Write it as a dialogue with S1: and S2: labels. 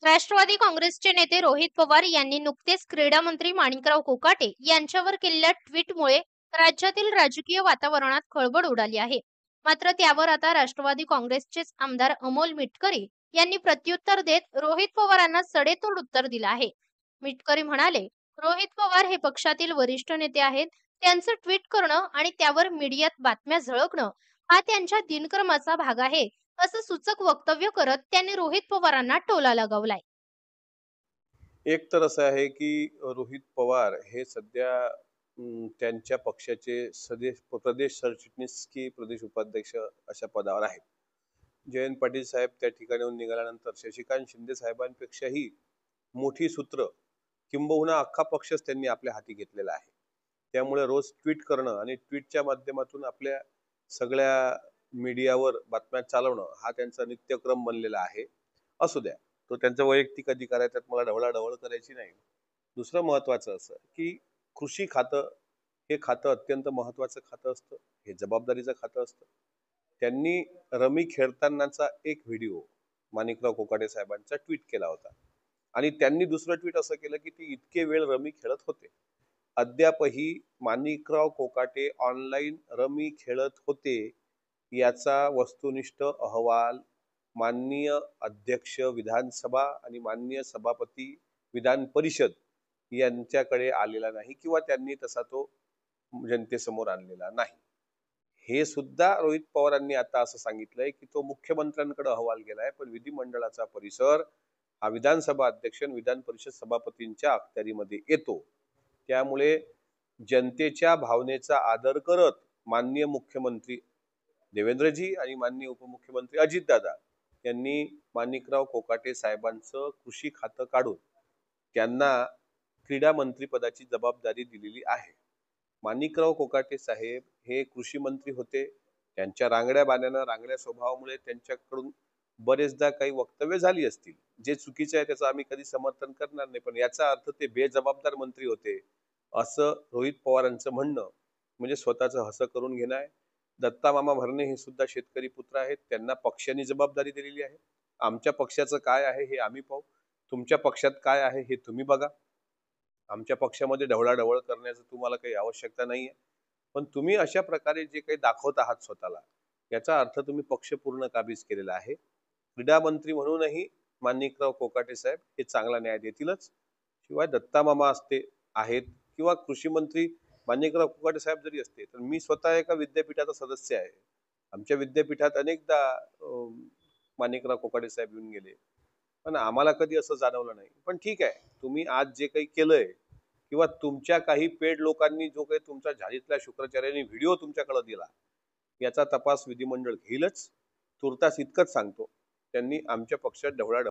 S1: राष्ट्रवादी काँग्रेसचे नेते रोहित पवार यांनी नुकतेच क्रीडा मंत्री माणिकराव कोकाटे यांच्यावर केलेल्या ट्विटमुळे राज्यातील राजकीय वातावरणात खळबळ उडाली आहे. मात्र त्यावर आता राष्ट्रवादी काँग्रेसचेच आमदार अमोल मिटकरी यांनी प्रत्युत्तर देत रोहित पवारांना सडेतोड उत्तर दिलं आहे. मिटकरी म्हणाले, रोहित पवार हे पक्षातील वरिष्ठ नेते आहेत. त्यांचं ट्विट करणं आणि त्यावर मीडियात बातम्या झळकणं हा त्यांच्या दिनक्रमाचा भाग आहे, असं सूचक वक्तव्य करत त्यांनी रोहित पवारांना टोला लगावलाय.
S2: एक तर असं आहे की रोहित पवार हे सध्या त्यांच्या पक्षाचे प्रदेश सरचिटणीस की प्रदेश उपाध्यक्ष अशा पदावर आहेत. जयंत पाटील साहेब त्या ठिकाणाहून निघाल्यानंतर शशिकांत शिंदे साहेबांपेक्षाही मोठी सूत्र किंबहुना अख्खा पक्षच त्यांनी आपल्या हाती घेतलेला आहे. त्यामुळे रोज ट्विट करणं आणि ट्विटच्या माध्यमातून आपल्या सगळ्या मीडियावर बातम्या चालवणं हा त्यांचा नित्यक्रम बनलेला आहे. असू द्या, तो त्यांचा वैयक्तिक अधिकार आहे, त्यात मला ढवळाढवळ करायची नाही. दुसरं महत्वाचं असं की कृषी खातं हे खातं अत्यंत महत्वाचं खातं असतं, हे जबाबदारीचं खातं असतं. त्यांनी रमी खेळतानाचा एक व्हिडिओ माणिकराव कोकाटे साहेबांचा ट्विट केला होता आणि त्यांनी दुसरं ट्विट असं केलं की ते इतके वेळ रमी खेळत होते. अद्यापही माणिकराव कोकाटे ऑनलाईन रमी खेळत होते याचा वस्तुनिष्ठ अहवाल माननीय अध्यक्ष विधानसभा आणि माननीय सभापती विधान परिषद यांच्याकडे आलेला नाही किंवा त्यांनी तसा तो जनतेसमोर आणलेला नाही. हे सुद्धा रोहित पवारांनी आता असं सांगितलंय की तो मुख्यमंत्र्यांकडे अहवाल गेलाय, पण विधिमंडळाचा परिसर हा विधानसभा अध्यक्ष आणि विधान परिषद सभापतींच्या अखत्यारीमध्ये येतो. त्यामुळे जनतेच्या भावनेचा आदर करत माननीय मुख्यमंत्री देवेंद्रजी आणि माननीय उपमुख्यमंत्री अजितदादा यांनी माणिकराव कोकाटे साहेबांचं कृषी खातं काढून त्यांना क्रीडा मंत्री पदाची जबाबदारी दिलेली आहे. माणिकराव कोकाटे साहेब हे कृषी मंत्री होते. त्यांच्या रांगड्या बाण्यानं रांगड्या स्वभावामुळे त्यांच्याकडून बरेचदा काही वक्तव्य झाली असतील, जे चुकीचे आहे त्याचं आम्ही कधी समर्थन करणार नाही, पण याचा अर्थ ते बेजबाबदार मंत्री होते असं रोहित पवारांचं म्हणणं म्हणजे स्वतःचं हसं करून घेणं आहे. दत्ता मामा भरणे हे सुद्धा शेतकरी पुत्र आहेत, त्यांना पक्षाने जबाबदारी दिलेली आहे. आमच्या पक्षाचं काय आहे हे आम्ही पाहू, तुमच्या पक्षात काय आहे हे तुम्ही बघा. आमच्या पक्षामध्ये ढवळाढवळ करण्याचं तुम्हाला काही आवश्यकता नाहीये. पण तुम्ही अशा प्रकारे जे काही दाखवत आहात स्वतःला, याचा अर्थ तुम्ही पक्ष पूर्ण काबीज केलेला आहे. क्रीडा मंत्री म्हणूनही माणिकराव कोकाटे साहेब हे चांगला न्याय देतीलच. शिवाय दत्ता मामा असते आहेत किंवा कृषी मंत्री माणिकराव कोकाटे साहेब जरी असते, तर मी स्वतः एका विद्यापीठाचा सदस्य आहे. आमच्या विद्यापीठात अनेकदा माणिकराव कोकाटे साहेब येऊन गेले, पण आम्हाला कधी असं जाणवलं नाही. पण ठीक आहे, तुम्ही आज जे काही केलंय किंवा तुमच्या काही पेड लोकांनी जो काही तुमचा झालीतल्या शुक्राचार्याने व्हिडिओ तुमच्याकडे दिला, याचा तपास विधिमंडळ घेईलच. तुर्तास इतकंच सांगतो, त्यांनी आमच्या पक्षात ढवळाढवळ